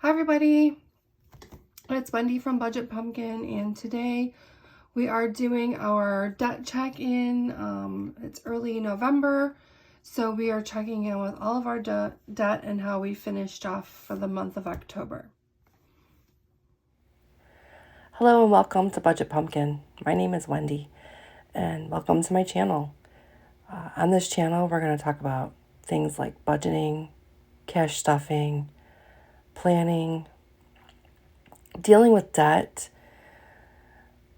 Hi everybody, it's Wendy from Budget Pumpkin, and today we are doing our debt check-in. It's early November, so we are checking in with all of our debt and how we finished off for the month of October. Hello and welcome to Budget Pumpkin. My name is Wendy and welcome to my channel. On this channel we're going to talk about things like budgeting, cash stuffing, planning, dealing with debt,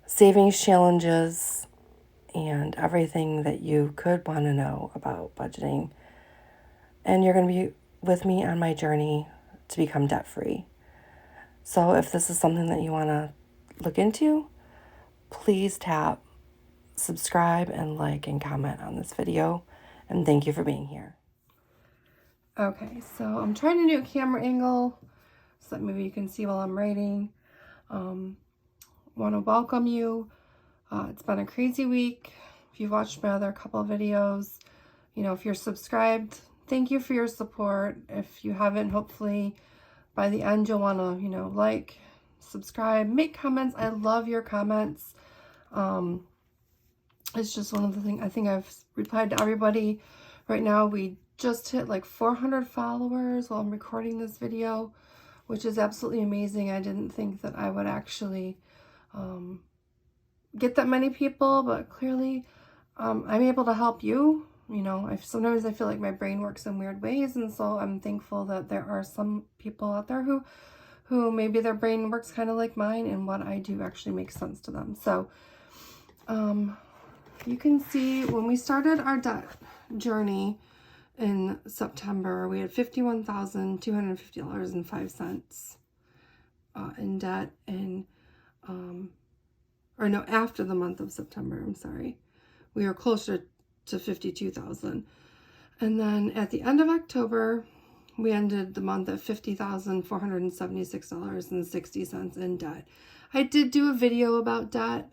savings challenges, and everything that you could want to know about budgeting. And you're going to be with me on my journey to become debt-free. So if this is something that you want to look into, please tap subscribe and like and comment on this video. And thank you for being here. Okay, so I'm trying to do a camera angle so that maybe you can see while I'm writing. Want to welcome you. It's been a crazy week. If you've watched my other couple of videos, if you're subscribed, thank you for your support. If you haven't, hopefully by the end you'll want to, like, subscribe, make comments. I love your comments. It's just one of the things. I think I've replied to everybody. Right now we just hit like 400 followers while I'm recording this video, which is absolutely amazing. I didn't think that I would actually get that many people, but clearly I'm able to help you. Sometimes I feel like my brain works in weird ways, and so I'm thankful that there are some people out there who maybe their brain works kind of like mine, and what I do actually makes sense to them. So you can see when we started our debt journey in September, we had $51,250.05 in debt, and after the month of September, I'm sorry, we were closer to 52,000. And then at the end of October, we ended the month at $50,476.60 in debt. I did do a video about debt.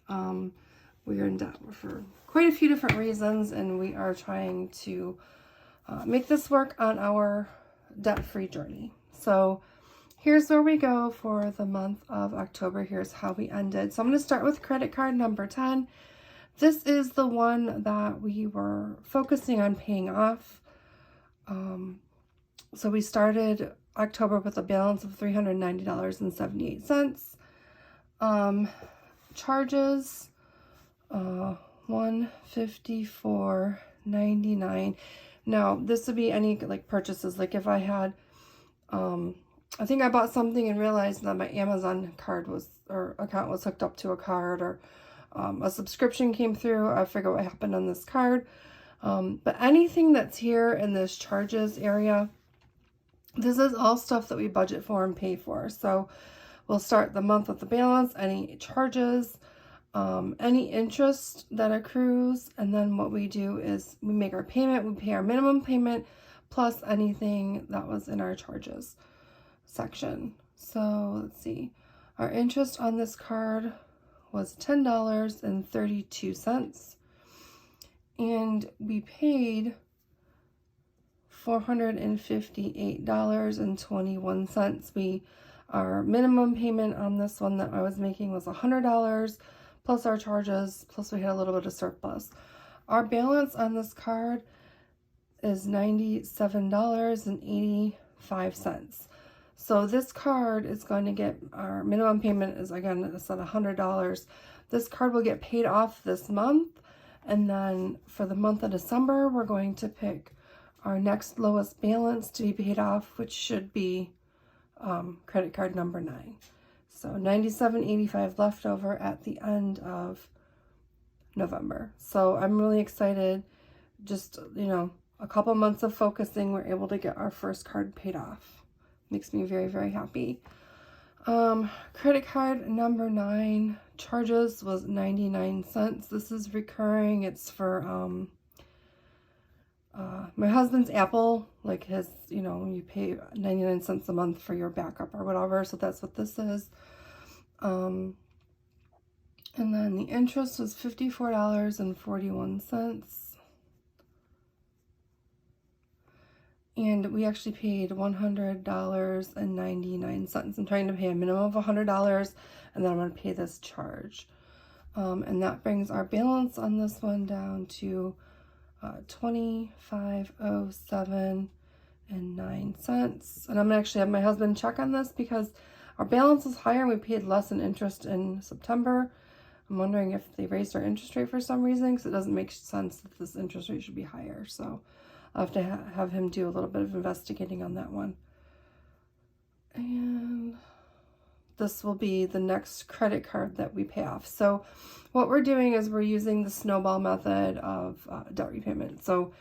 We are in debt for quite a few different reasons, and we are trying to make this work on our debt-free journey. So here's where we go for the month of October. Here's how we ended. So I'm going to start with credit card number 10. This is the one that we were focusing on paying off. So we started October with a balance of $390.78. Charges, $154.99. Now this would be any like purchases, like if I had I think I bought something and realized that my Amazon card account was hooked up to a card, or a subscription came through. I forget what happened on this card. But anything that's here in this charges area, this is all stuff that we budget for and pay for. So we'll start the month with the balance, any charges, any interest that accrues, and then what we do is we make our payment, we pay our minimum payment, plus anything that was in our charges section. So let's see, our interest on this card was $10.32, and we paid $458.21. Our minimum payment on this one that I was making was $100 plus our charges, plus we had a little bit of surplus. Our balance on this card is $97.85. So this card is going to get, our minimum payment is, again, it's at $100. This card will get paid off this month, and then for the month of December, we're going to pick our next lowest balance to be paid off, which should be credit card number 9. So $97.85 left over at the end of November. So I'm really excited. Just, a couple months of focusing, we're able to get our first card paid off. Makes me very, very happy. Credit card number 9, charges was 99 cents. This is recurring. It's for my husband's Apple, like his, you pay 99 cents a month for your backup or whatever. So that's what this is. And then the interest was $54.41. And we actually paid $100.99. I'm trying to pay a minimum of $100, and then I'm going to pay this charge. And that brings our balance on this one down to $25.07 and 9 cents. And I'm gonna actually have my husband check on this because our balance is higher and we paid less in interest in September. I'm wondering if they raised our interest rate for some reason, because it doesn't make sense that this interest rate should be higher. So I'll have to have him do a little bit of investigating on that one. And this will be the next credit card that we pay off. So what we're doing is we're using the Snowball Method of debt repayment. So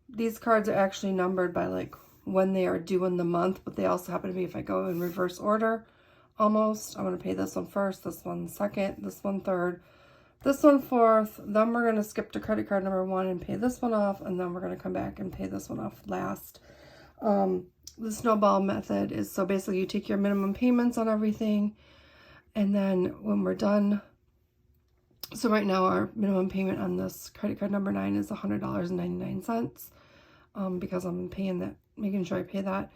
these cards are actually numbered by like when they are due in the month, but they also happen to be, if I go in reverse order, almost, I'm going to pay this one first, this one second, this one third, this one fourth, then we're going to skip to credit card number 1 and pay this one off, and then we're going to come back and pay this one off last. The Snowball Method is, so basically you take your minimum payments on everything, and then when we're done, so right now our minimum payment on this credit card number 9 is $100.99, because I'm paying that, making sure I pay that.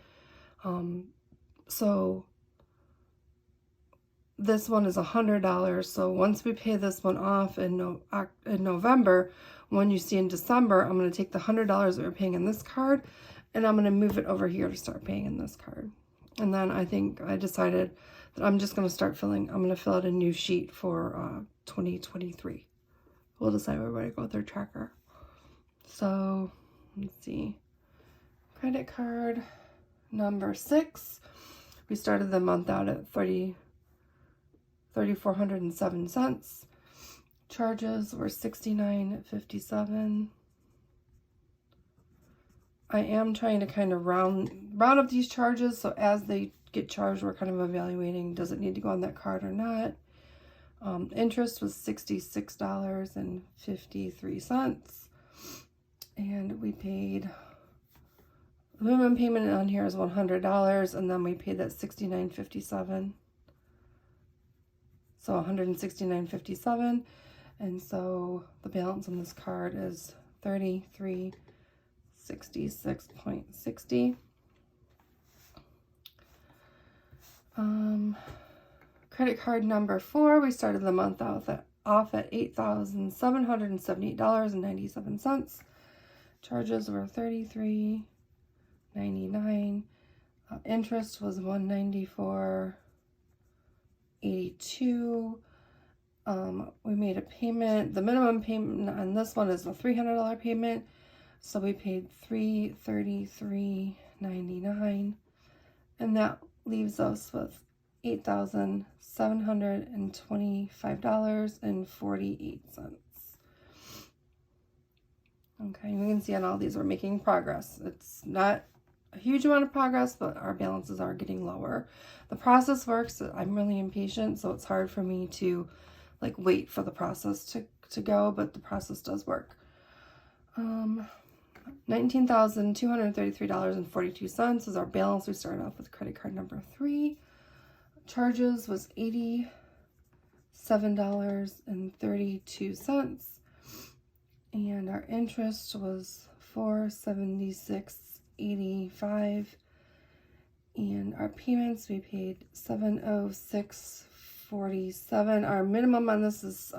So this one is $100. So once we pay this one off in November, when you see in December, I'm going to take the $100 that we're paying in this card, and I'm going to move it over here to start paying in this card. And then I think I decided that I'm just going to start I'm going to fill out a new sheet for 2023. We'll decide where we're going to go with our tracker. So let's see. Credit card number 6. We started the month out at $3,407. Charges were $69.57. I am trying to kind of round up these charges, so as they get charged, we're kind of evaluating, does it need to go on that card or not? Interest was $66.53, and we paid, the minimum payment on here is $100, and then we paid that $69.57, so $169.57, and so the balance on this card is $33.66.60. Credit card number 4, we started the month off at $8,778.97. Charges were $33.99. Interest was $194.82. We made a payment. The minimum payment on this one is a $300 payment, so we paid $333.99, and that leaves us with $8,725.48. Okay, we can see on all these we're making progress. It's not a huge amount of progress, but our balances are getting lower. The process works. I'm really impatient, so it's hard for me to like wait for the process to go, but the process does work. $19,233.42 is our balance. We started off with credit card number 3. Charges was $87.32, and our interest was $476.85, and our payments, we paid $706.47. Our minimum on this is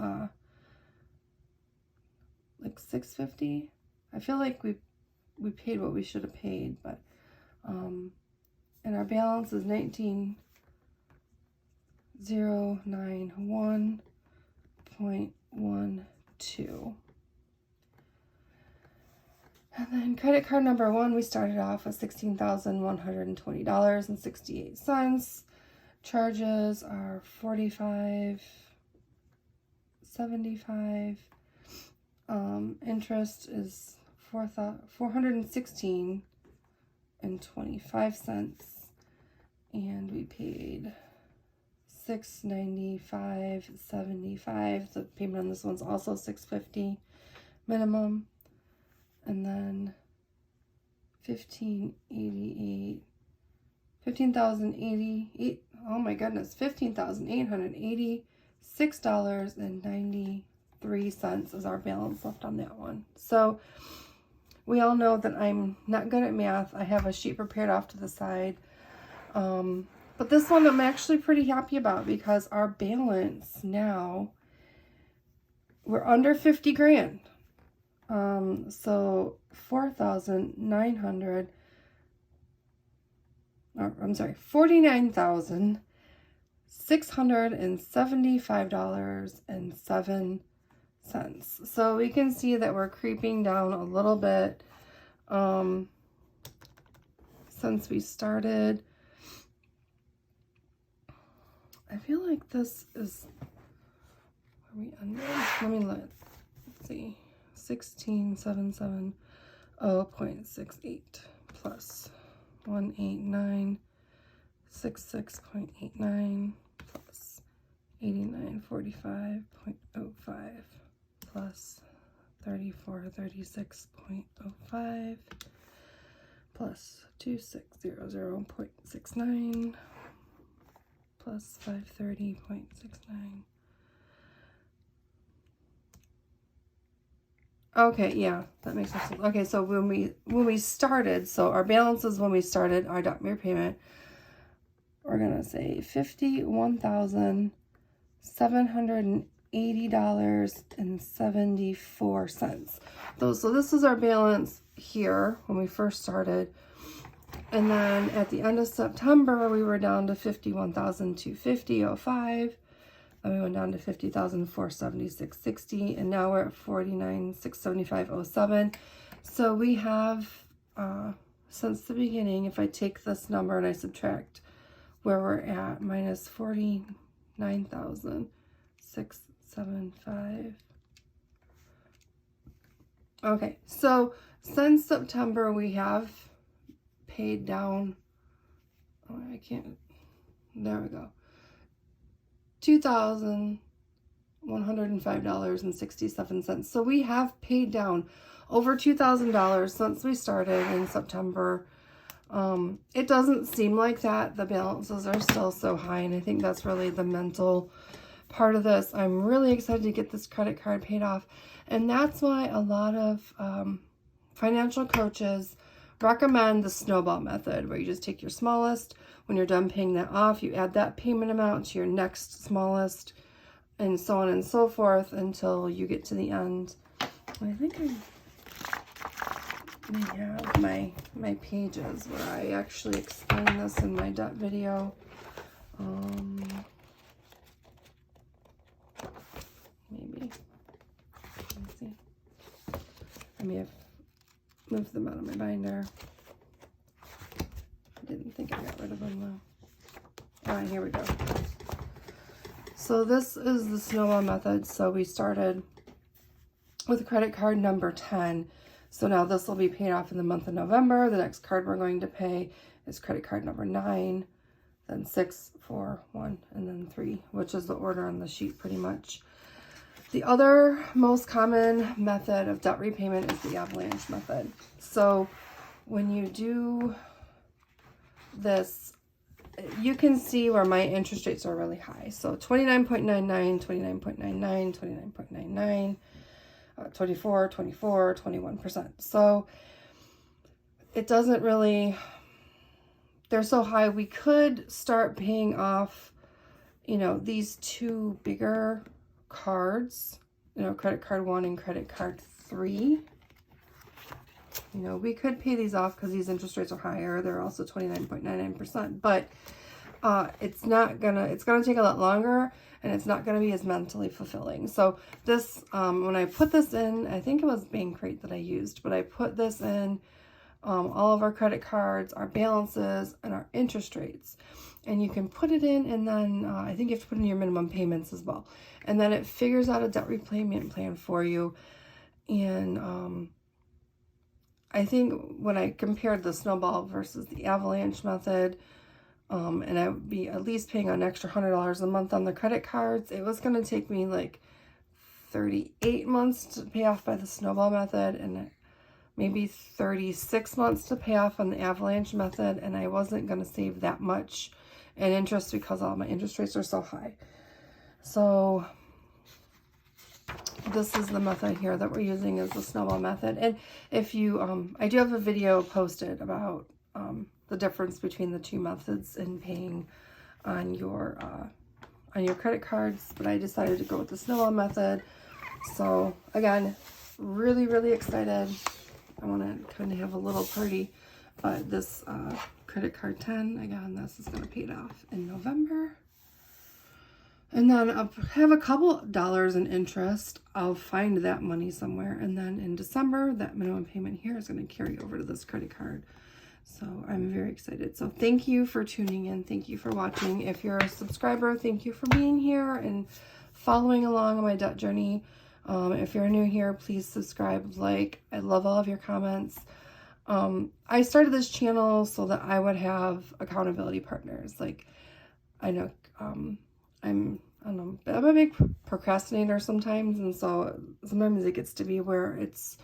like $650. I feel like we paid what we should have paid, but and our balance is $19,091.12. And then credit card number 1, we started off with $16,120.68. Charges are $45.75. Interest is $416.25, and we paid $695.75. The payment on this one's also $650 minimum, and then $15,088. Oh my goodness, $15,886.93 is our balance left on that one. So we all know that I'm not good at math. I have a sheet prepared off to the side. But this one I'm actually pretty happy about because our balance now, we're under 50 grand. So 4,900, I'm sorry, $49,675.07. So we can see that we're creeping down a little bit since we started. I feel like this is where we ended. Let's see. 16770.68 plus 18966.89 plus 8945.05 plus 3436.05 plus 2600.69 plus 530.69. Okay, yeah, that makes sense. Okay, so when we started, so our balances when we started our debt repayment, we're gonna say $51,780.74. So this is our balance here when we first started. And then at the end of September, we were down to $51,250.05. Then we went down to $50,476.60, and now we're at $49,675.07. So we have, since the beginning, if I take this number and I subtract where we're at, minus $49,675. Okay, so since September, we have paid down, there we go, $2,105.67. So we have paid down over $2,000 since we started in September. It doesn't seem like that. The balances are still so high, and I think that's really the mental part of this. I'm really excited to get this credit card paid off, and that's why a lot of financial coaches recommend the Snowball Method, where you just take your smallest. When you're done paying that off, you add that payment amount to your next smallest, and so on and so forth until you get to the end. I think I may have my pages where I actually explain this in my debt video. Maybe. Let me see. I may have moved them out of my binder. I didn't think I got rid of them though. All right, here we go. So this is the Snowball Method. So we started with credit card number 10. So now this will be paid off in the month of November. The next card we're going to pay is credit card number 9, then 6, 4, 1, and then 3, which is the order on the sheet pretty much. The other most common method of debt repayment is the avalanche method. So when you do this, you can see where my interest rates are really high. So 29.99, 29.99, 29.99, 24, 24, 21%. So it doesn't really, they're so high. We could start paying off, these two bigger cards, credit card 1 and credit card 3. We could pay these off because these interest rates are higher. They're also 29.99%, but it's gonna take a lot longer, and it's not gonna be as mentally fulfilling. So this, when I put this in, I think it was Bankrate that I used, but I put this in all of our credit cards, our balances, and our interest rates. And you can put it in, and then I think you have to put in your minimum payments as well. And then it figures out a debt repayment plan for you. And I think when I compared the Snowball versus the Avalanche method, and I would be at least paying an extra $100 a month on the credit cards, it was going to take me like 38 months to pay off by the Snowball method, and maybe 36 months to pay off on the Avalanche method, and I wasn't going to save that much in interest because all my interest rates are so high. So this is the method here that we're using, is the Snowball Method. And if you, I do have a video posted about the difference between the two methods in paying on your credit cards, but I decided to go with the Snowball Method. So again, really, really excited. I want to kind of have a little party, but this credit card 10, again, this is going to pay it off in November. And then I'll have a couple dollars in interest. I'll find that money somewhere. And then in December, that minimum payment here is going to carry over to this credit card. So I'm very excited. So thank you for tuning in. Thank you for watching. If you're a subscriber, thank you for being here and following along on my debt journey. If you're new here, please subscribe, like. I love all of your comments. I started this channel so that I would have accountability partners. Like, I know, I'm a big procrastinator sometimes, and so sometimes it gets to be where it's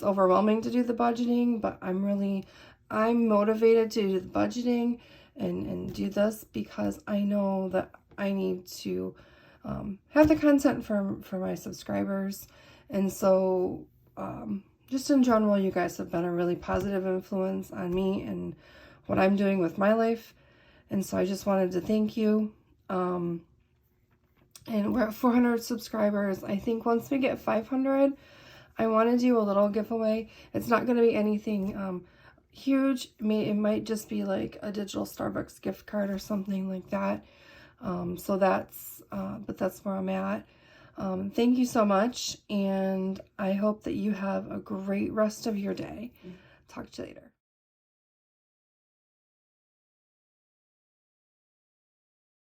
overwhelming to do the budgeting, but I'm motivated to do the budgeting and do this because I know that I need to have the content for my subscribers. And so just in general, you guys have been a really positive influence on me and what I'm doing with my life. And so I just wanted to thank you. And we're at 400 subscribers. I think once we get 500, I want to do a little giveaway. It's not going to be anything huge. It might just be like a digital Starbucks gift card or something like that. So but that's where I'm at. Thank you so much, and I hope that you have a great rest of your day. Talk to you later.